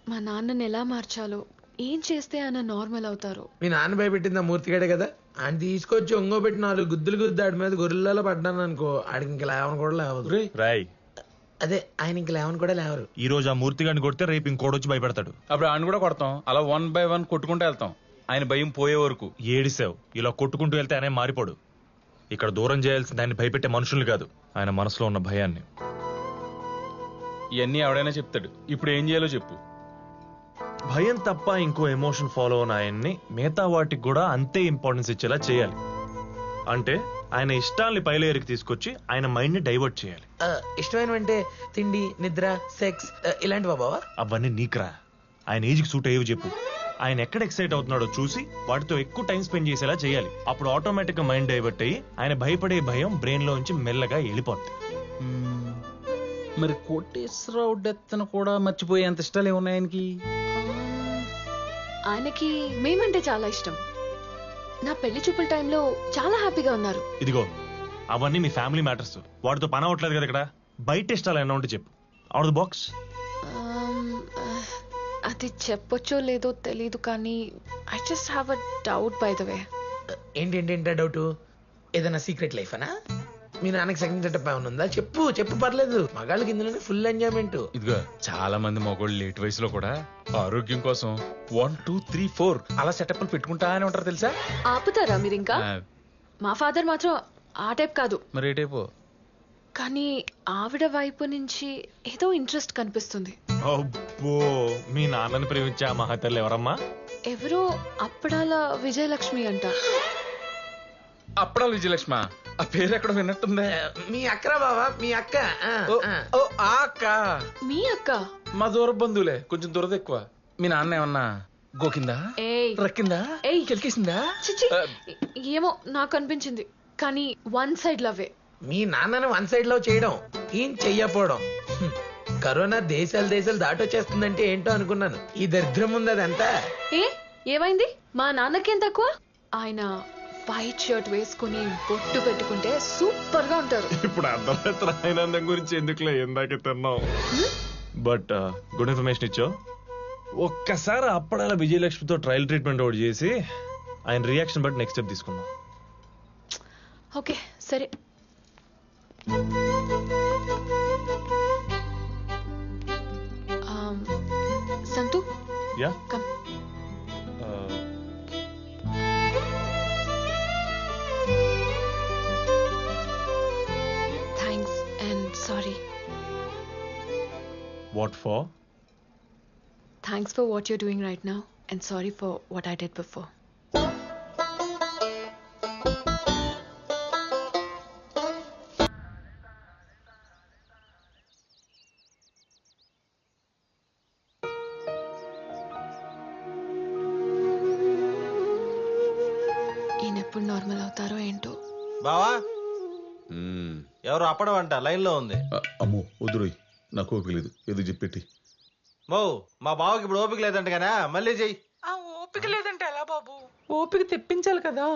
మా నాన్నని ఎలా మార్చాలో, ఏం చేస్తే ఆయన నార్మల్ అవుతారో. మీ నాన్న భయపెట్టింది ఆ మూర్తిగాడే కదా, ఆయన తీసుకొచ్చి ఒంగోబెట్టి 4 గుద్దులు గుద్దు ఆడి మీద గొర్రెలలో పడ్డాను అనుకో, ఆడికి ఇంక లేవని కూడా లేవదు. రాయ్ అదే ఆయన ఇంక లేవని కూడా లేవరు. ఈ రోజు ఆ మూర్తి గారిని కొడితే రేపు ఇంకోడొచ్చి భయపెడతాడు. అప్పుడు ఆయన కూడా కొడతాం, అలా 1 by 1 కొట్టుకుంటూ వెళ్తాం. ఆయన భయం పోయే వరకు. ఏడిసావు, ఇలా కొట్టుకుంటూ వెళ్తే ఆయన మారిపోడు. ఇక్కడ దూరం చేయాల్సింది ఆయన భయపెట్టే మనుషుల్ని కాదు, ఆయన మనసులో ఉన్న భయాన్ని. ఇవన్నీ ఎవడైనా చెప్తాడు. ఇప్పుడు ఏం చేయాలో చెప్పు. భయం తప్ప ఇంకో ఎమోషన్ ఫాలో అయిన ఆయన్ని మిగతా వాటికి కూడా అంతే ఇంపార్టెన్స్ ఇచ్చేలా చేయాలి. అంటే ఆయన ఇష్టాల్ని పైలేరికి తీసుకొచ్చి ఆయన మైండ్ ని డైవర్ట్ చేయాలి. ఇష్టమైనవంటే తిండి, నిద్ర, సెక్స్ ఇలాంటివా బావా? అవన్నీ నీకురా, ఆయన ఏజ్ కి సూట్ అయ్యేవి చెప్పు. ఆయన ఎక్కడ ఎక్సైట్ అవుతున్నాడో చూసి వాటితో ఎక్కువ టైం స్పెండ్ చేసేలా చేయాలి. అప్పుడు ఆటోమేటిక్ గా మైండ్ డైవర్ట్ అయ్యి ఆయన భయపడే భయం బ్రెయిన్ లోంచి మెల్లగా వెళ్ళిపోద్ది. మరి కోటేశ్వరరావు డెత్ కూడా మర్చిపోయేంత ఇష్టాలు ఏమున్నాయి ఆయనకి? ఆయనకి మేమంటే చాలా ఇష్టం. నా పెళ్లి చూపుల టైంలో చాలా హ్యాపీగా ఉన్నారు. ఇదిగో అవన్నీ మీ ఫ్యామిలీ మ్యాటర్స్, వాటితో పని అవ్వట్లేదు కదా. ఇక్కడ బయట ఇష్టాలు ఏమన్నా ఉంటే చెప్పు. Out the box. అది చెప్పొచ్చో లేదో తెలీదు, కానీ I just have a doubt by the way. ఏంటంటే డౌట్? ఏదైనా సీక్రెట్ లైఫ్ అనా? మీ నాన్నకి సెకండ్ సెటప్ ఏమైనా ఉందా? చెప్పు చెప్పు, పర్లేదు. మగాళ్ళకి ఇందులోనే ఫుల్ ఎంజాయ్మెంట్. ఇదిగో చాలా మంది మగోళ్ళు లేట్ వయసులో కూడా ఆరోగ్యం కోసం 1 2 3 4 అలా సెటప్లు పెట్టుకుంటానే ఉంటారు తెలుసా. ఆపుతారా మీరు ఇంకా? మా ఫాదర్ మాత్రం ఆ టైప్ కాదు. మరి ఏ టైపు? కానీ ఆవిడ వైపు నుంచి ఏదో ఇంట్రెస్ట్ కనిపిస్తుంది. అబ్బో, మీ నాన్నని ప్రేమించే ఆ మహతల్లి ఎవరమ్మా? ఎవరో అప్పడాల విజయలక్ష్మి అంట. అప్పడాల విజయలక్ష్మ? ఆ పేరు ఎక్కడ విన్నట్టుందే. మీ అక్కరా బావా? మీ అక్క? ఓ ఆ అక్క. మీ అక్క? మా దూర బంధువులే, కొంచెం దూరద ఎక్కువ. మీ నాన్న ఏమన్నా గోకిందా, రక్కిందా, కెలికేసిందా? ఏమో నాకు అనిపించింది, కానీ 1 side లవే. మీ నాన్నను 1 side లవ్ చేయడం, ఏం చెయ్యపోవడం. కరోనా దేశాలు దాటొచ్చేస్తుందంటే ఏంటో అనుకున్నాను. ఈ దరిద్రం ఉంది అదంతా. ఏమైంది? మా నాన్నకేం తక్కువ? ఆయన వైట్ షర్ట్ వేసుకుని బొట్టు పెట్టుకుంటే సూపర్ గా ఉంటారు. ఇప్పుడు అర్థమైతే ఆనందం గురించి ఎందుకులే, ఎందాక తిన్నావు. బట్ గుడ్ ఇన్ఫర్మేషన్ ఇచ్చావు. ఒక్కసారి అప్పడాల విజయలక్ష్మితో ట్రయల్ ట్రీట్మెంట్ ఒకటి చేసి ఆయన రియాక్షన్ బట్టి నెక్స్ట్ స్టెప్ తీసుకుందాం. ఓకే సరే. సంతు, yeah come. Thanks and sorry. What for? Thanks for what you're doing right now and sorry for what I did before. ఈయనెప్పుడు నార్మల్ అవుతారో ఏంటో. బావా, ఎవరు అప్పడమంట లైన్ లో ఉంది. అమ్మో వద్దురోయ్, నాకు ఓపిక లేదు, ఏదో చెప్పెట్టి. మా బావకి ఇప్పుడు ఓపిక లేదంట కదా, మళ్ళీ చెయ్యి. ఆ ఓపిక లేదంటే ఎలా బాబు? ఓపిక తెప్పించాలి కదా,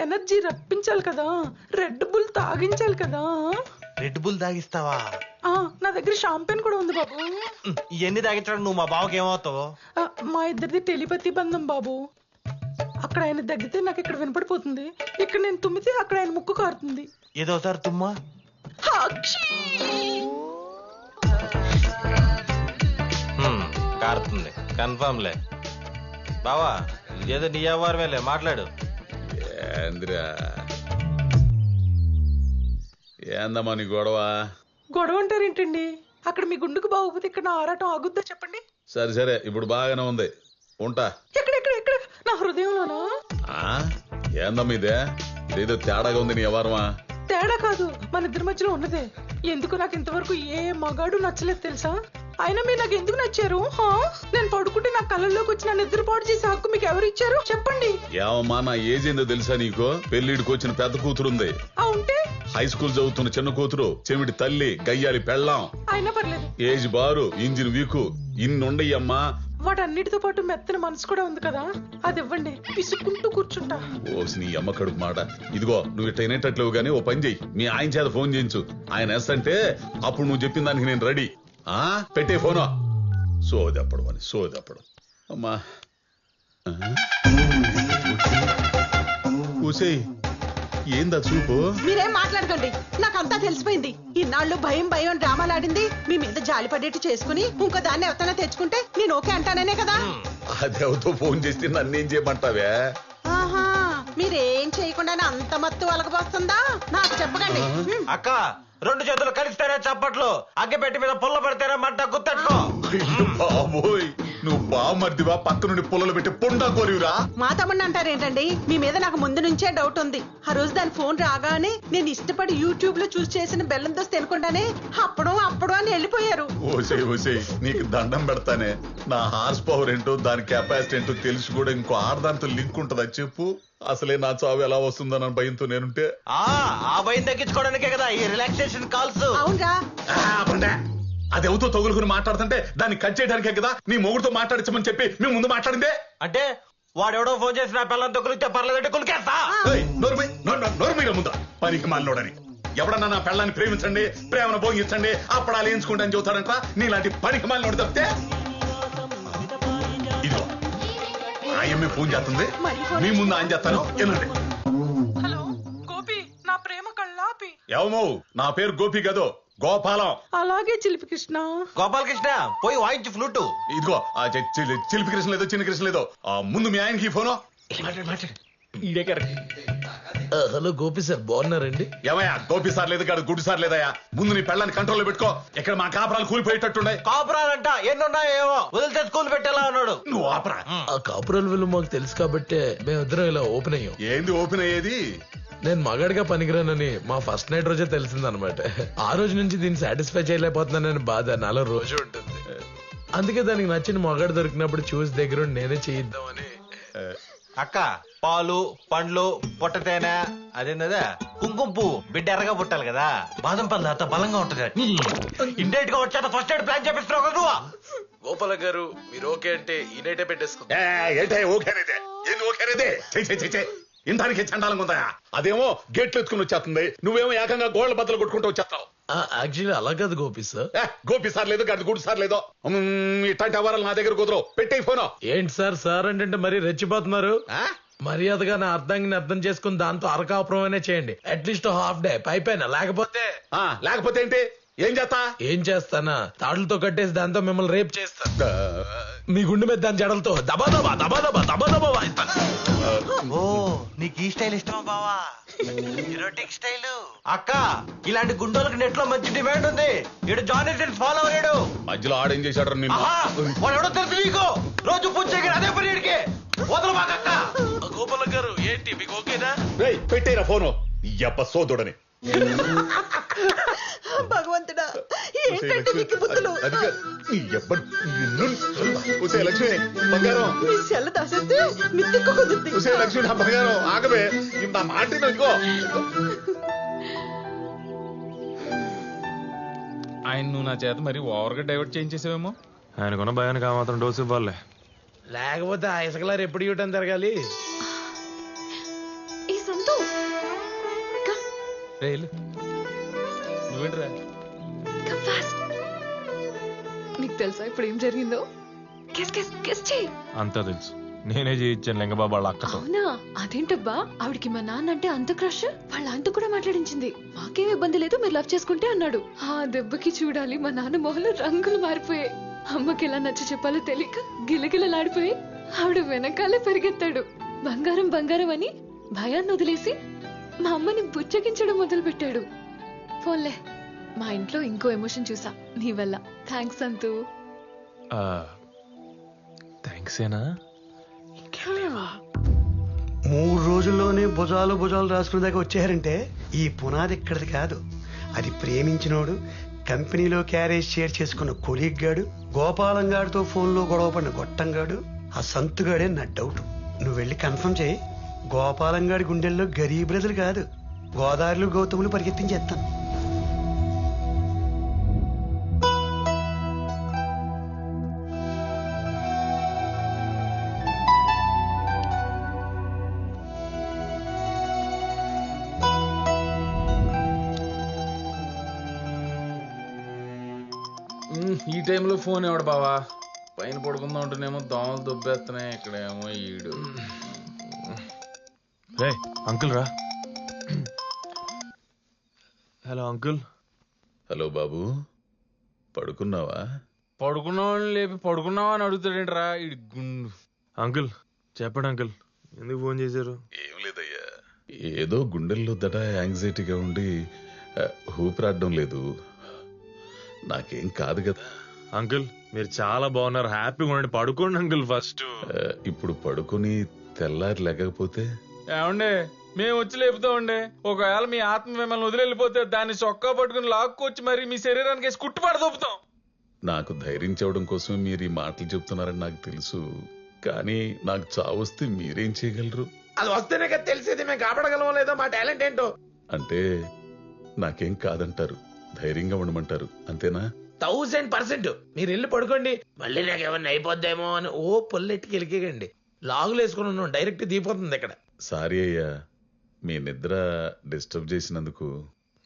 ఎనర్జీ రప్పించాలి కదా, రెడ్ బుల్ తాగించాలి కదా. రెడ్ బుల్ తాగిస్తావా? నా దగ్గర షాంపెన్ కూడా ఉంది బాబు. ఇవన్నీ తాగించడం నువ్వు మా బావకి ఏమవుతావు? మా ఇద్దరిది టెలిపతి బంధం బాబు. అక్కడ ఆయన దగ్గితే నాకు ఇక్కడ వినపడిపోతుంది, ఇక్కడ నేను తుమ్మితే అక్కడ ఆయన ముక్కు కారుతుంది. ఏదోసారి తుమ్మా. కారుతుంది కన్ఫర్మ్ లే. బావా ఇదేదో నీ అవ్వారమేలే, మాట్లాడు. ఏందమ్మా నీ గొడవ? గొడవ అంటారేంటండి? అక్కడ మీ గుండుకు బాగోపోతే ఇక్కడ నా ఆరాటం ఆగుద్దా చెప్పండి? సరే ఇప్పుడు బాగానే ఉంది, ఉంటా. ఎక్కడ నా హృదయంలోనా? ఏందమ్మా ఇదే, ఇదేదో తేడాగా ఉంది నీ వ్యవహారమా? తేడా కాదు, మన ఇద్దరి మధ్యలో ఉన్నదే. ఎందుకు నాకు ఇంతవరకు ఏ మగాడు నచ్చలేదు తెలుసా? అయినా మీరు నాకు ఎందుకు నచ్చారు? నేను పడుకుంటే నా కళ్ళల్లోకి వచ్చి నన్ను నిద్ర పాడు చేసే హక్కు మీకు ఎవరు ఇచ్చారు చెప్పండి? ఏమమ్మా నా ఏజ్ ఏందో తెలుసా నీకు? పెళ్లిడికి వచ్చిన పెద్ద కూతురుంది, ఉంటే హై స్కూల్ చదువుతున్న చిన్న కూతురు, చెవిటి తల్లి, గయ్యాలి పెళ్ళాం, అయినా పర్లేదు. ఏజ్ బారు, ఇంజిన్ వీకు, ఇన్నుండయ్యమ్మా. వాటన్నిటితో పాటు మెత్తన మనసు కూడా ఉంది కదా, అది ఇవ్వండి, పిసుకుంటూ కూర్చుంటా. ఓసి నీ అమ్మ కడుపు మాట. ఇదిగో నువ్వు ఇట్ట అయినట్లేవు గానీ ఓ పని చెయ్యి, మీ ఆయన చేత ఫోన్ చేయించు. ఆయన వేస్తంటే అప్పుడు నువ్వు చెప్పిన దానికి నేను రెడీ. పెట్టే ఫోను. సోదప్పడం అని సోదప్పడం అమ్మా ఊసేయ్ ఏందా చూపు మీరేం మాట్లాడకండి నాకంతా తెలిసిపోయింది. ఇన్నాళ్ళు భయం భయం డ్రామాలాడింది మీ మీద జాలి పడేట్టు చేసుకుని ఇంకో దాన్ని ఎవరైనా తెచ్చుకుంటే నేను ఓకే అంటాననే కదా. అదేవతో ఫోన్ చేస్తే నన్నేం చేయమంటావే? ఆహా మీరేం చేయకుండానే అంత మత్తు అలగబోస్తుందా? నాకు చెప్పకండి. అక్క 2 చేతులు కలిస్తేనే చప్పట్లు, అగ్గి పెట్టి మీద పుల్ల పడితేనే మంట గుర్తెట్టుకో. బాబోయ్ నువ్వు బామర్దివా పక్క నుండి పుల్లలు పెట్టి పొండా కోరివురా? మా తమ్ముడిని అంటారేంటండి? మీ మీద నాకు ముందు నుంచే డౌట్ ఉంది. ఆ రోజు దాని ఫోన్ రాగానే నేను ఇష్టపడి యూట్యూబ్ లో చూసి చేసిన బెల్లం దోశ తినకుండానే అప్పుడు అని వెళ్ళిపోయారు. ఓసే నీకు దండం పెడతానే. నా హార్స్ పవర్ ఏంటో దాని కెపాసిటీ ఏంటో తెలిసి కూడా ఇంకో ఆడదాంతో లింక్ ఉంటుందా చెప్పు? అసలే నా చావు ఎలా వస్తుందన్న భయంతో నేనుంటే ఆ భయం తగ్గించుకోవడానికే కదా ఈ రిలాక్సేషన్ కాల్స్. అవునరా అది ఎవరితో తగులుకుని మాట్లాడుతుంటే దాన్ని కట్ చేయడానికే కదా నీ మొగుడుతో మాట్లాడించమని చెప్పి మేము ముందు మాట్లాడిందే. అంటే వాడెవడో ఫోన్ చేసి నా పిల్లలతో కులిస్తే పర్లేదంటే కులికేస్తా. నోరు ముందా పనికి మాలినోడని ఎవడన్నా నా పెళ్ళాన్ని ప్రేమించండి, ప్రేమను భోగించండి, అప్పడాలు ఎంచుకుంటా అని చెబుతాడంట. నీలాంటి పనికి మాలినోడు తప్పితే ఇదిగో ఆయమ్మే ఫోన్ చేస్తుంది, మీ ముందు ఆయన చేస్తాను వినండి. హలో గోపి, నా ప్రేమ కళ్ళాపి. ఏమో నా పేరు గోపి కదో గోపాలం. అలాగే చిలిపి కృష్ణ. గోపాలకృష్ణ పోయి వాయించి ఫ్లూటు. ఇదిగో చిలిపి కృష్ణ లేదో చిన్న కృష్ణ లేదో ముందు మీ ఆయనకి ఫోను. హలో గోపి సార్ బాగున్నారండి? ఏమయ్యా గోపి సార్ లేదు కాదు గుడ్డు సార్ లేదయ్యా. ముందు నీ పెళ్ళాన్ని కంట్రోల్లో పెట్టుకో. ఇక్కడ మా కాపురాలు కూలిపోయేటట్టున్నాయి. కాపురాలంట ఎన్నున్నాయో ఏమో వదిలితే స్కూల్ పెట్టేలా ఉన్నాడు. నువ్వు ఆపరా. ఆ కాపురాల విలువ మాకు తెలుసు కాబట్టే మేమిద్దరం ఇలా ఓపెన్ అయ్యాం. ఏంది ఓపెన్ అయ్యేది? నేను మగాడిగా పనికిరానని మా ఫస్ట్ నైట్ రోజే తెలిసిందనమాట. ఆ రోజు నుంచి దీన్ని సాటిస్ఫై చేయలేకపోతున్నానని బాధ నాలో రోజు ఉంటుంది. అందుకే దానికి నచ్చిన మగాడు దొరికినప్పుడు చూసి దగ్గర నేనే చేయిద్దామని. అక్క పాలు పండ్లు పొట్టతేనె అదేందా కుంకుమ పువ్వు బిడ్డ ఎర్రగా పుట్టాలి కదా. బాదం పళ్ళు అంత బలంగా ఉంటది. ఇండైట్ గా వచ్చాక ఫస్ట్ ఎయిడ్ ప్లాన్ చేపిస్తున్నావు కదా నువ్వు. గోపాల గారు మీరు ఓకే అంటే ఈ నైటే పెట్టేసుకో. ఏంటే ఓకేనేదే? ఏంది ఓకేనేదే? ఇంతానికి చండాలంగా ఉందా? అదేమో గేట్లు ఎత్తుకుని వచ్చేస్తుంది, నువ్వేమో ఏకంగా గోళ్ల బద్దలు కొట్టుకుంటూ వచ్చేస్తావు. యాక్చువల్లీ అలా కాదు గోపి సార్. గోపి సార్ లేదు గది గుడి సార్ లేదో ఇట్లాంటి అవరాలు నా దగ్గర కుదరవు. పెట్టే ఫోను. ఏంటి సార్ సార్ అంటే మరీ రెచ్చిపోతున్నారు? మర్యాదగా నా అర్థాన్ని అర్థం చేసుకుని దాంతో అరకాపురమైనా చేయండి. అట్లీస్ట్ హాఫ్ డే పైపైన. లేకపోతే ఏంటి? ఏం చేస్తా? ఏం చేస్తానా తాడులతో కట్టేసి దాంతో మిమ్మల్ని రేప్ చేస్తా. మీ గుండె మీద దాని జడలతో దబా దబా దబా దబా దబా దబా వాయిస్తాను. ఓ నీకు ఈ స్టైల్ ఇష్టమా బావా? Erotic style. అక్క ఇలాంటి గుండోలకు నెట్ లో మంచి డిమాండ్ ఉంది. ఇడు జానీ సిన్స్ ఫాలో అయ్యాడు. మధ్యలో ఆడేం చేశాడు? వాడు ఎవడో తెలుసు నీకు. రోజు పూజ చేయగలి అదే పని ఇడికి వదలు మాకక్క. గోపాల గారు ఏంటి మీకు ఓకేనా? పెట్టేరా ఫోను. ఎప్ప సోదుడని భగవంతుడా ఏంటంటే మీకు బుద్ధులు. లక్ష్మి బంగారం మీ సెల్ల దాసేస్తే మిత్తికి కుదురుద్ది. లక్ష్మి నా బంగారం ఆగవే. ఇంత మాట ఇదిగో. ఆయన నువ్వు నా చేత మరి ఓవర్గా డైవర్ట్ చేయించేసావేమో. ఆయనకున్న భయానికి ఆ మాత్రం డోసు ఇవ్వాలి. లేకపోతే ఆ ఇసుకలారు ఎప్పుడు ఇవ్వటం జరగాలి. ఈ సంతు నువ్వేంట్రా? Come fast. నీకు తెలుసా ఇప్పుడు ఏం జరిగిందో? గెస్ చెయ్యి. అంతా తెలుసు. నేనే చేయించాను లింగబాబు వాళ్ళ అక్కతో. అవునా? అదేంటబ్బా ఆవిడికి మా నాన్న అంటే అంత క్రష్. వాళ్ళ అంత కూడా మాట్లాడించింది. మాకేం ఇబ్బంది లేదు మీరు లవ్ చేసుకుంటే అన్నాడు. ఆ దెబ్బకి చూడాలి మా నాన్న మొహంలో రంగులు మారిపోయాయి. అమ్మకి ఎలా నచ్చ చెప్పాలో తెలియక గిలగిలలాడిపోయి ఆవిడ వెనకాలే పరిగెత్తాడు. బంగారం బంగారం అని భయాన్ని వదిలేసి మా అమ్మని బుచ్చగించడం మొదలు పెట్టాడు. పోన్లే మా ఇంట్లో ఇంకో ఎమోషన్ చూసా నీ వల్ల. థ్యాంక్స్ అంతు. థ్యాంక్స్ ఏనా? 3 రోజుల్లోనే భుజాలు రాసుకునే దాకా వచ్చారంటే ఈ పునాది ఇక్కడిది కాదు. అది ప్రేమించినోడు, కంపెనీలో క్యారేజ్ షేర్ చేసుకున్న కొలీగ్ గాడు, గోపాలం గాడితో ఫోన్లో గొడవపడిన గొట్టంగాడు, ఆ సంతుగాడే నా డౌట్. నువ్వు వెళ్ళి కన్ఫర్మ్ చేయి. గోపాలం గాడి గుండెల్లో గరీబ్రదులు కాదు గోదావరిలో గౌతములు పరిగెత్తించేస్తాను. ఈ టైంలో ఫోన్ ఎవడు బావా? పైన పడుకుందాం ఉంటేనేమో దోమలు దుబ్బేస్తున్నాయి, ఇక్కడేమో ఈడు. రే అంకుల్ రా. Hello uncle. హలో బాబు, పడుకున్నావా? పడుకున్నావాడిని లేపి పడుకున్నావా అని అడుగుతాడేంట్రా ఇడి గుండు. అంకుల్ చెప్పండి అంకుల్, ఎందుకు ఫోన్ చేశారు? ఏం లేదయ్యా, ఏదో గుండెల్లో దట యాంగ్జైటీగా ఉండి ఊపిరాడడం లేదు. నాకేం కాదు కదా. అంకుల్ మీరు చాలా బాగున్నారు, హ్యాపీగా ఉండండి, పడుకోండి అంకుల్ ఫస్ట్. ఇప్పుడు పడుకొని తెల్లారి లేకపోతే? ఏమండే మేము వచ్చి లేపుతామండి. ఒకవేళ మీ ఆత్మ మిమ్మల్ని వదిలిపోతే దాన్ని చొక్కా పట్టుకుని లాక్కొచ్చి మరి మీ శరీరానికి వేసి కుట్టుపాటు దొప్పుతాం. నాకు ధైర్యం చెప్పడం కోసం మీరు ఈ మాటలు చెప్తున్నారని నాకు తెలుసు, కానీ నాకు చావు వస్తే మీరేం చేయగలరు? అది వస్తేనే కదా తెలిసేది మేము కాపాడగలమో లేదో, మా టాలెంట్ ఏంటో. అంటే నాకేం కాదంటారు, ధైర్యంగా ఉండమంటారు, అంతేనా? 1000% మీరు వెళ్ళి పడుకోండి. మళ్ళీ నాకు ఏమన్నా అయిపోద్దేమో అని ఓ పొల్లెట్టుకి వెళ్ళికేయండి. లాగులు వేసుకుని ఉన్నాం, డైరెక్ట్ దిగిపోతుంది ఇక్కడ. సారీ అయ్యా, మీ నిద్ర డిస్టర్బ్ చేసినందుకు.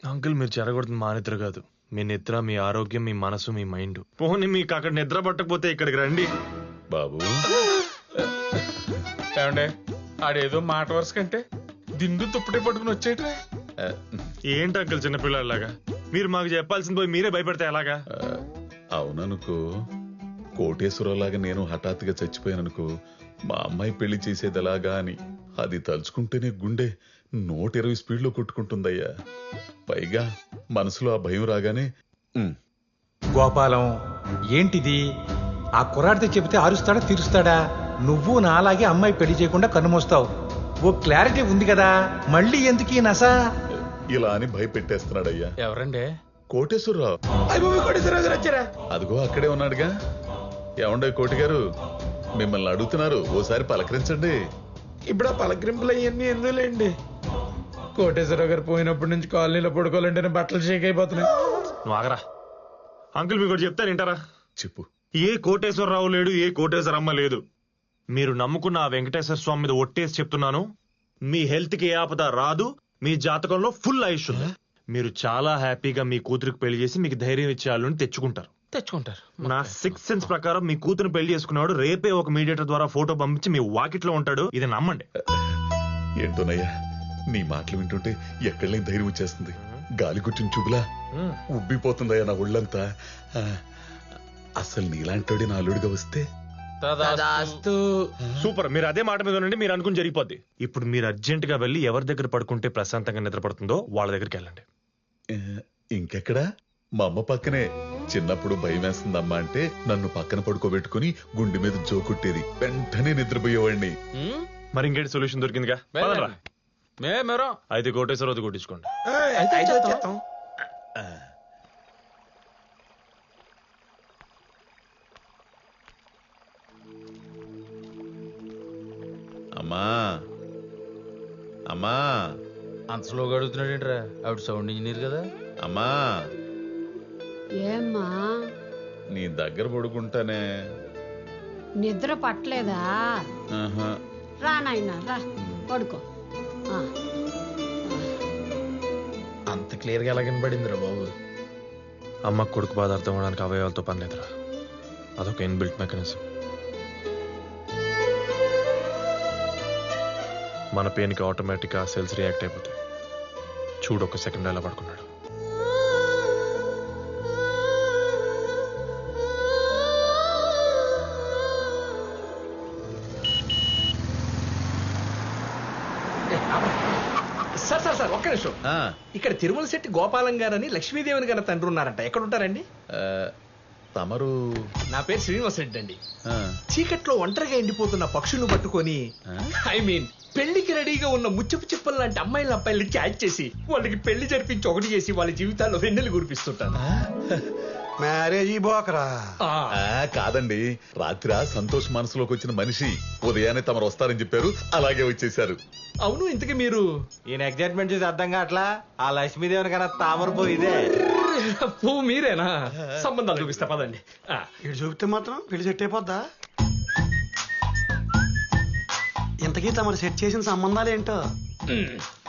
అంకుల్ మీరు చెడగొడుతుంది మా నిద్ర కాదు, మీ నిద్ర, మీ ఆరోగ్యం, మీ మనసు, మీ మైండ్. పోనీ మీకు అక్కడ నిద్ర పట్టకపోతే ఇక్కడికి రండి. బాబు ఏమండే ఆడేదో మాట వరుస కంటే దిండు తుప్పటి పట్టుకుని వచ్చేట్రా. ఏంటి అంకుల్ చిన్నపిల్లలాగా మీరు మాకు చెప్పాల్సింది పోయి మీరే భయపడితే ఎలాగా? అవుననుకో, కోటేశ్వరలాగా నేను హఠాత్తుగా చచ్చిపోయాననుకో, మా అమ్మాయి పెళ్లి చేసేది ఎలాగా అని అది తలుచుకుంటేనే గుండె 120 స్పీడ్లో కొట్టుకుంటుందయ్యా. పైగా మనసులో ఆ భయం రాగానే గోపాలం ఏంటిది? ఆ కుర్రాడితో చెబితే అరుస్తాడా తీరుస్తాడా? నువ్వు నాలాగే అమ్మాయి పెళ్లి చేయకుండా కన్నుమోస్తావు. ఓ క్లారిటీ ఉంది కదా, మళ్ళీ ఎందుకు ఈ నస? ఇలా అని భయపెట్టేస్తున్నాడయ్యా. ఎవరండి? కోటేశ్వరరావు. కోటేశ్వరరావు వచ్చారా? అదిగో అక్కడే ఉన్నాడుగా. ఏమండే కోటి గారు, మిమ్మల్ని అడుగుతున్నారు, ఓసారి పలకరించండి. ఇప్పుడు ఆ పలకరింపులు అవన్నీ ఎందులేండి. కోటేశ్వరరావు గారు పోయినప్పటి నుంచి కాలనీలో పడుకోవాలంటేనే బట్టలు షేక్ అయిపోతున్నాయి. నువ్వు ఆగరా అంకుల్, మీకు చెప్తాను వింటారా? చెప్పు. ఏ కోటేశ్వరరావు లేడు, ఏ కోటేశ్వరమ్మ లేదు. మీరు నమ్ముకున్న ఆ వెంకటేశ్వర స్వామి మీద ఒట్టేసి చెప్తున్నాను, మీ హెల్త్ కి ఏ ఆపద రాదు, మీ జాతకంలో ఫుల్ ఆయుష్ ఉంది. మీరు చాలా హ్యాపీగా మీ కూతురికి పెళ్లి చేసి మీకు ధైర్యం ఇచ్చేయాలని తెచ్చుకుంటారు. నా 6th సెన్స్ ప్రకారం మీ కూతురు పెళ్లి చేసుకున్నాడు రేపే ఒక మీడియేటర్ ద్వారా ఫోటో పంపించి మీ వాకిట్లో ఉంటాడు. ఇది నమ్మండి. ఏంటోనయ్యా, నీ మాటలు వింటుంటే ఎక్కడ లేని ధైర్యం వచ్చేస్తుంది. గాలి గుట్టిన చూపులా ఉబ్బిపోతుందయ్యా నా ఒళ్ళంతా. అసలు నీలాంటోడి నా అల్లుడిగా వస్తే సూపర్. మీరు అదే మాట మీద ఉండండి, మీరు అనుకుని జరిగిపోద్ది. ఇప్పుడు మీరు అర్జెంట్ గా వెళ్ళి ఎవరి దగ్గర పడుకుంటే ప్రశాంతంగా నిద్రపడుతుందో వాళ్ళ దగ్గరికి వెళ్ళండి. ఇంకెక్కడా? మా అమ్మ పక్కనే. చిన్నప్పుడు భయం వేస్తుందమ్మా అంటే నన్ను పక్కన పడుకోబెట్టుకుని గుండె మీద జోకుట్టేది, వెంటనే నిద్రపోయేవాడిని. మరి ఇంకేంటి సొల్యూషన్ దొరికిందిగా? అయితే కోటేశ్వరరావు కొట్టించుకోండి. అమ్మా అమ్మా. అంత స్లోగా అడుగుతున్నాడేంట్రా? ఆవిడ సౌండ్ ఇంజనీర్ కదా. అమ్మా ఏమ్మా నీ దగ్గర పడుకుంటానే. నిద్ర పట్టలేదా? రా నాయనా రా పడుకో. అంత క్లియర్ గా ఎలా కనబడిందిరా బాబు? అమ్మ కొడుకు బాధ అర్థం అవడానికి అవయవాలతో పని లేదురా, అదొక ఇన్బిల్ట్ మెకానిజం. మన పెయిన్కి ఆటోమేటిక్గా సెల్స్ రియాక్ట్ అయిపోతాయి. చూడు, ఒక సెకండ్ ఎలా పడుకున్నాడు. సార్ ఒక్క నిమిషం. ఇక్కడ తిరుమల శెట్టి గోపాలం గారని లక్ష్మీదేవిని గారి తండ్రి ఉన్నారంట. ఎక్కడ ఉంటారండి? తమరు? నా పేరు శ్రీనివాస్ రెడ్డి అండి. చీకట్లో ఒంటరిగా ఎండిపోతున్న పక్షులను పట్టుకొని, పెళ్లికి రెడీగా ఉన్న ముచ్చపు చిప్పలు లాంటి అమ్మాయిల అబ్బాయిలు క్యాచ్ చేసి వాళ్ళకి పెళ్లి జరిపించి ఒకటి చేసి వాళ్ళ జీవితాల్లో వెన్నెలు కురిపిస్తుంటాను. మ్యారేజ్ బోకరా? కాదండి, రాత్రి సంతోష్ మనసులోకి వచ్చిన మనిషి ఉదయాన్నే తమరు వస్తారని చెప్పారు, అలాగే వచ్చేసారు. అవును, ఇంతకీ మీరు? ఈయన ఎగ్జైట్మెంట్ చూసి అర్థం కావట్లా. ఆ లక్ష్మీదేవిని కన్నా తామర పోయిదే. పువ్వు మీరేనా? సంబంధాలు చూపిస్తా పదండి. ఇటు చూపితే మాత్రం పెళ్లి సెట్ అయిపోద్దా? ఇంతకీ తమరు సెట్ చేసిన సంబంధాలు ఏంటో?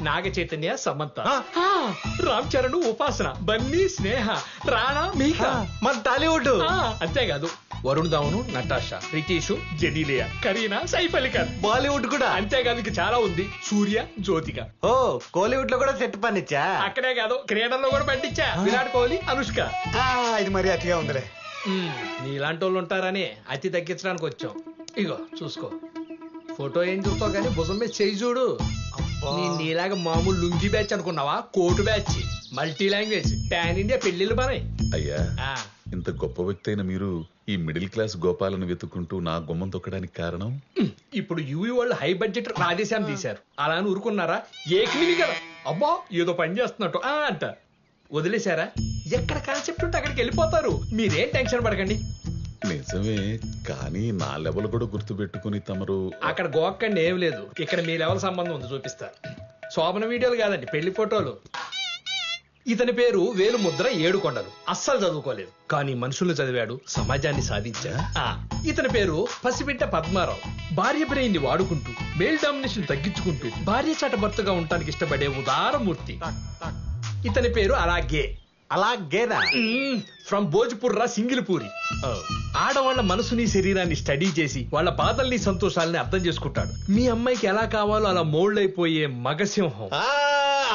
నాగ చైతన్య, సమంత, రామ్ చరణ్, ఉపాసన, బన్నీ, స్నేహ, రాణా, మీకా, మన టాలీవుడ్. అంతేకాదు వరుణ్ ధావన్, నటాషా, రితీష్, జెనీలియా, కరీనా, సైఫ్ అలీ ఖాన్. బాలీవుడ్ కూడా అంతేకాదు ఇంకా చాలా ఉంది. సూర్య, జ్యోతిక. ఓ కోలీవుడ్ లో కూడా సెట్ పనిచ్చా. అక్కడే కాదు క్రీడల్లో కూడా పండించా. విరాట్ కోహ్లీ, అనుష్క. ఇది మరి అతిగా ఉందిలే. నీలాంటి వాళ్ళు ఉంటారని అతి తగ్గించడానికి వచ్చాం. ఇగో చూసుకో. ఫోటో ఏం చూస్తావు కానీ భుజం మీద చేయి చూడు. నీలాగా మామూలు లుంగి బ్యాచ్ అనుకున్నావా? Coat batch, multi language, pan India పెళ్లిళ్ళు పనాయి. అయ్యా ఇంత గొప్ప వ్యక్తి అయిన మీరు ఈ మిడిల్ క్లాస్ గోపాలను వెతుక్కుంటూ నా గుమ్మం తొక్కడానికి కారణం? ఇప్పుడు యూవీ వాళ్ళు హై బడ్జెట్ రాధేశ్యాం తీశారు. అలా అని ఊరుకున్నారా? ఏకమిని కదా అబ్బా ఏదో పని చేస్తున్నట్టు అంట వదిలేశారా? ఎక్కడ కాన్సెప్ట్ ఉంటే అక్కడికి వెళ్ళిపోతారు. మీరేం టెన్షన్ పడకండి. నిజమే, కానీ నా లెవెల్ కూడా గుర్తు పెట్టుకుని తమరు అక్కడ గోక్కండి ఏం లేదు. ఇక్కడ మీ లెవెల్ సంబంధం ఉంది, చూపిస్తా. శోభన వీడియోలు కాదండి, పెళ్లి ఫోటోలు. ఇతని పేరు వేలుముద్ర ఏడుకొండలు. అస్సలు చదువుకోలేదు, కానీ మనుషుల్ని చదివాడు, సమాజాన్ని సాధించాడు. ఇతని పేరు పసిబిడ్డ పద్మారావు. భార్య బ్రెయిన్ ని వాడుకుంటూ మేల్ డామినేషన్ తగ్గించుకుంటూ భార్య చాట భర్తగా ఉండటానికి ఇష్టపడే ఉదారమూర్తి. ఇతని పేరు అలాగే అలాగేనా ఫ్రమ్ భోజ్పుర్రా సింగిల్పూరి. ఆడవాళ్ల మనసుని శరీరాన్ని స్టడీ చేసి వాళ్ళ బాధల్ని సంతోషాలని అర్థం చేసుకుంటాడు. మీ అమ్మాయికి ఎలా కావాలో అలా మోల్డ్ అయిపోయే మగసింహం.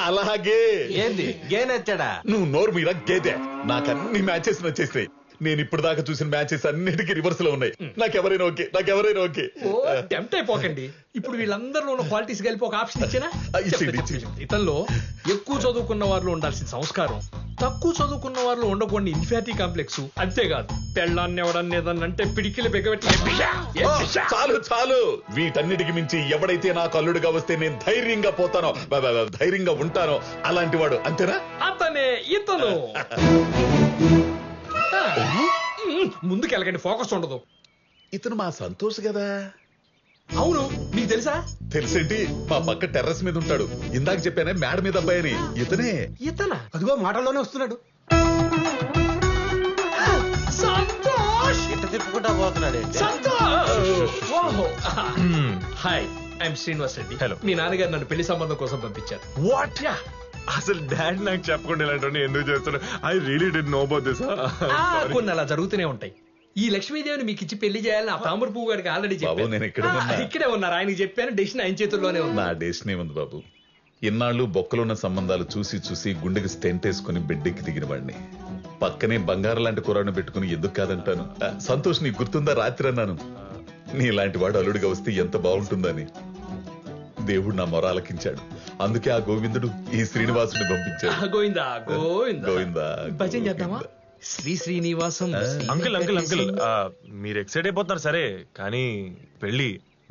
అలాగే ఏంది గే నచ్చాడా? నువ్వు నోరు మీద గేదే. నాకు అన్ని మ్యాచెస్ నచ్చేస్తాయి. నేను ఇప్పుడు దాకా చూసిన మ్యాచెస్ అన్నిటికీ రివర్స్ లో ఉన్నాయి. నాకెవరైనా ఓకే, నాకెవరైనా ఓకే. ఓ టెంప్ట్ అయిపోకండి. ఇప్పుడు వీళ్ళందరిలో ఉన్న క్వాలిటీస్ కలిపి ఒక ఆప్షన్ ఇచ్చినా. ఇతనిలో ఎక్కువ చదువుకున్న వారిలో ఉండాల్సిన సంస్కారం, తక్కువ చదువుకున్న వారిలో ఉండకూడని ఇన్ఫాటీ కాంప్లెక్స్. అంతేకాదు పెళ్ళాన్ని ఎవడన్నా ఏదన్నంటే పిడికిలు బిగబెట్టి. చాలు చాలు, వీటన్నిటికి మించి ఎవడైతే నాకు అల్లుడుగా వస్తే నేను ధైర్యంగా పోతానో, ధైర్యంగా ఉంటానో అలాంటి వాడు. అంతేనా? అతనే ఇతను. ముందుకెళ్ళకండి, ఫోకస్ ఉండదు. ఇతను మా సంతోష్ కదా? అవును, నీకు తెలుసా? తెలిసేంటి, మా పక్క టెర్రస్ మీద ఉంటాడు. ఇందాక చెప్పానే మేడ మీద అబ్బాయి అని. ఇతనే. ఇతనా? అదిగో మాటల్లోనే వస్తున్నాడు. సంతోష్ ఇట్ట తిప్పుకుంటా పోతున్నాడు. Hi, I'm Srinivas Reddy. Hello. మీ నాన్నగారు నన్ను పెళ్లి సంబంధం కోసం పంపించారు. వాట్? అసలు డాడీ నాకు చెప్పకుండా ఇలాంటి ఎందుకు చేస్తాడు? I really did know about this. కొన్ని అలా జరుగుతూనే ఉంటాయి. ఈ లక్ష్మీదేవిని మీకు ఇచ్చి పెళ్లి చేయాలని ఆ తామర పువ్వు గారికి ఆల్రెడీ చెప్పాను. నేను ఇక్కడే ఉన్నారు, ఆయనకి చెప్పాను. డెసిషన్ ఆయన చేతుల్లోనే ఉంది. నా డెసిషన్ ఏముంది బాబు? ఇన్నాళ్ళు బొక్కలున్న సంబంధాలు చూసి చూసి గుండెకి స్టెంట్ వేసుకుని బిడ్డెక్కి దిగిన వాడిని. పక్కనే బంగారం లాంటి కూరను పెట్టుకుని ఎందుకు కాదంటాను? సంతోష్, నీకు గుర్తుందా రాత్రి అన్నాను నీలాంటి వాడు అల్లుడిగా వస్తే ఎంత బాగుంటుందని. దేవుడు నా మొర ఆలకించాడు. అందుకే ఆ గోవిందుడు ఈ శ్రీనివాసుని పంపించాడు. గోవిందా గోవిందా గోవిందా. భజన చేద్దామా? Shri Srinivasam. Uncle uncle uncle, మీరు ఎక్సైట్ అయిపోతున్నారు సరే, కానీ పెళ్లి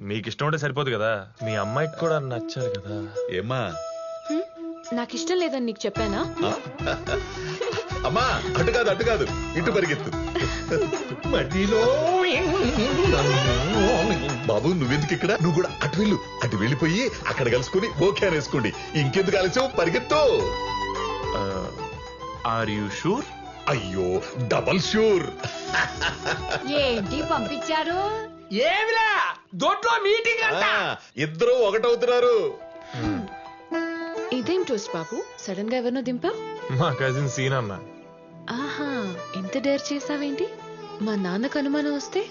మీకు ఇష్టం ఉంటే సరిపోదు కదా, మీ అమ్మాయికి కూడా నచ్చాలి కదా. ఏమ్మా? నాకు ఇష్టం లేదని నీకు చెప్పానా? అమ్మా అటు కాదు, అటు కాదు, ఇటు పరిగెత్తు. బాబు నువ్వెందుకు ఇక్కడ? నువ్వు కూడా అటు వెళ్ళు. అటు వెళ్ళిపోయి అక్కడ కలుసుకుని ఓకే అనేసుకోండి. ఇంకెందుకు ఆలస్యం, పరిగెత్తు. Are you sure? అయ్యో డబల్ షూర్. ఏంటి పంపించారు? ఏమిలా దొడ్లో మీటింగ్ అంట. ఇద్దరు ఒకటవుతున్నారు. ఇదేం టోస్ట్ బాబు, సడన్ గా ఎవరినో దింపా? మా కజిన్ సీన్ అన్న. ఆహా, ఎంత డేర్ చేసావేంటి? మా నాన్నకు అనుమానం వస్తే?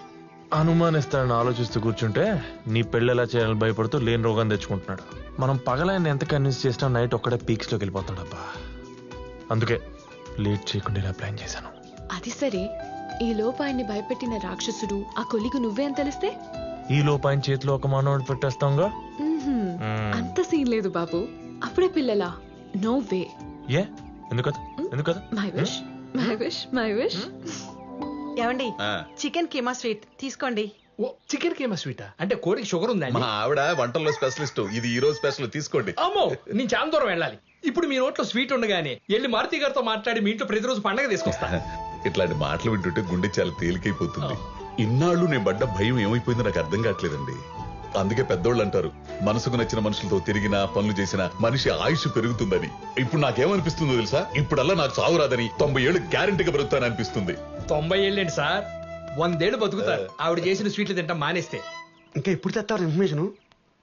అనుమానిస్తాడని ఆలోచిస్తూ కూర్చుంటే నీ పెళ్ళి ఎలా చేయాలని భయపడుతూ లేని రోగం తెచ్చుకుంటున్నాడు. మనం పగలైన ఎంత కన్విన్స్ చేసినా నైట్ ఒక్కడే పీక్స్ లోకి వెళ్ళిపోతాడు అబ్బా. అందుకే లేట్ చేయకుండా ఇలా ప్లాన్ చేశాను. అది సరే, ఈ లోపు ఆయన్ని భయపెట్టిన రాక్షసుడు ఆ కొలిగు నువ్వే అని తెలిస్తే? ఈ లోపు ఆయన చేతిలో ఒక మానవుడు పెట్టేస్తాంగా. అంత సీన్ లేదు బాబు, అప్పుడే పిల్లలా? No way. ఏ ఎందుకదా? ఎందుకదా? My wish, my wish, my wish. ఏమండి, చికెన్ కీమా స్వీట్ తీసుకోండి. ఓ చికెన్ కీమా స్వీటా? అంటే కోడికి షుగర్ ఉందండి. మా ఆవిడ వంటల్లో స్పెషలిస్ట్. ఇది ఈ రోజు స్పెషల్, తీసుకోండి. అమ్మో, నేను చాలా దూరం వెళ్ళాలి. ఇప్పుడు మీ నోట్లో స్వీట్ ఉండగానే వెళ్ళి మారుతి గారితో మాట్లాడి మీ ఇంట్లో ప్రతిరోజు పండగ తీసుకొస్తా. ఇట్లాంటి మాటలు వింటుంటే గుండె చాలా తేలికైపోతుంది. ఇన్నాళ్ళు నేను పడ్డ భయం ఏమైపోయిందో నాకు అర్థం కావట్లేదండి. అందుకే పెద్దోళ్ళు అంటారు, మనసుకు నచ్చిన మనుషులతో తిరిగినా పనులు చేసినా మనిషి ఆయుష్ పెరుగుతుందని. ఇప్పుడు నాకేమనిపిస్తుందో తెలుసా? ఇప్పుడల్లా నాకు చావు రాదని 90 ఏళ్ళు గ్యారెంటీగా బతుకుతాను అనిపిస్తుంది. 90 ఏళ్ళేంటి సార్, 100 ఏళ్ళు బతుకుతారు ఆవిడ చేసిన స్వీట్లు తింటాం మానేస్తే. ఇంకా ఎప్పుడు తెస్తారు ఇన్ఫర్మేషన్?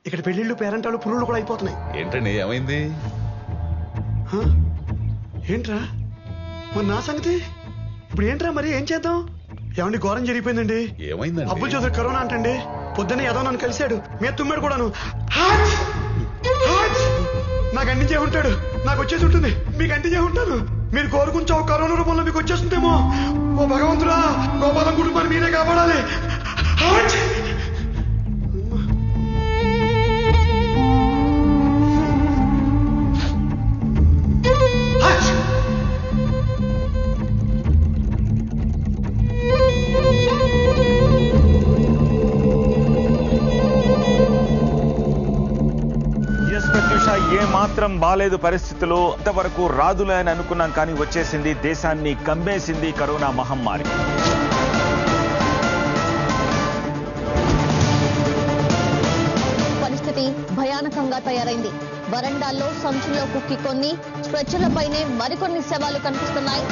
ఇక్కడ పెళ్లిళ్ళు పేరెంటాలు పురుళ్ళు కూడా అయిపోతున్నాయి. ఏంటండి ఏమైంది? ఏంట్రా మరి నా సంగతి? ఇప్పుడు ఏంట్రా మరి ఏం చేద్దాం? ఏమండి ఘోరం జరిగిపోయిందండి. ఏమైందండి? అబ్బుల్ చౌదరి కరోనా అంటండి. పొద్దున్నే ఏదో నన్ను కలిశాడు, మీద తుమ్మాడు కూడాను. హాట్! హాట్! నాకు అంటించే ఉంటాడు, నాకు వచ్చేసి ఉంటుంది, మీకు అంటించే ఉంటాను. మీరు కోరుకుంటే ఒక కరోనా రూపంలో మీకు వచ్చేస్తుందేమో. ఓ భగవంతుడా, గోపాలం కుటుంబాన్ని మీరే కాపాడాలి. హాట్! ఏ మాత్రం బాలేదు పరిస్థితులు. అంతవరకు రాదులే అని అనుకున్నాం, కానీ వచ్చేసింది. దేశాన్ని కమ్మేసింది కరోనా మహమ్మారి. పరిస్థితి భయానకంగా తయారైంది. వరండాల్లో సంచుల్లో కుక్కి కొన్ని, స్ట్రెచ్చర్లపైనే మరికొన్ని శవాలు కనిపిస్తున్నాయి.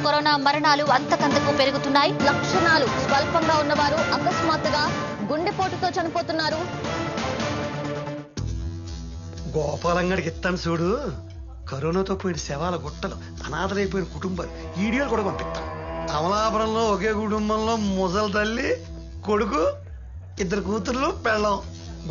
కరోనా మరణాలు అంతకంతకు పెరుగుతున్నాయి. లక్షణాలు స్వల్పంగా ఉన్నవారు అకస్మాత్తుగా గుండెపోటుతో చనిపోతున్నారు. గోపాలంగడికి ఇస్తాను చూడు, కరోనాతో పోయిన శవాల గుట్టలు, అనాథలైపోయిన కుటుంబాలు వీడియోలు కూడా పంపిస్తాను. అమలాపురంలో ఒకే కుటుంబంలో ముసలి తల్లి, కొడుకు, 2 కూతుర్లు, పెళ్ళం.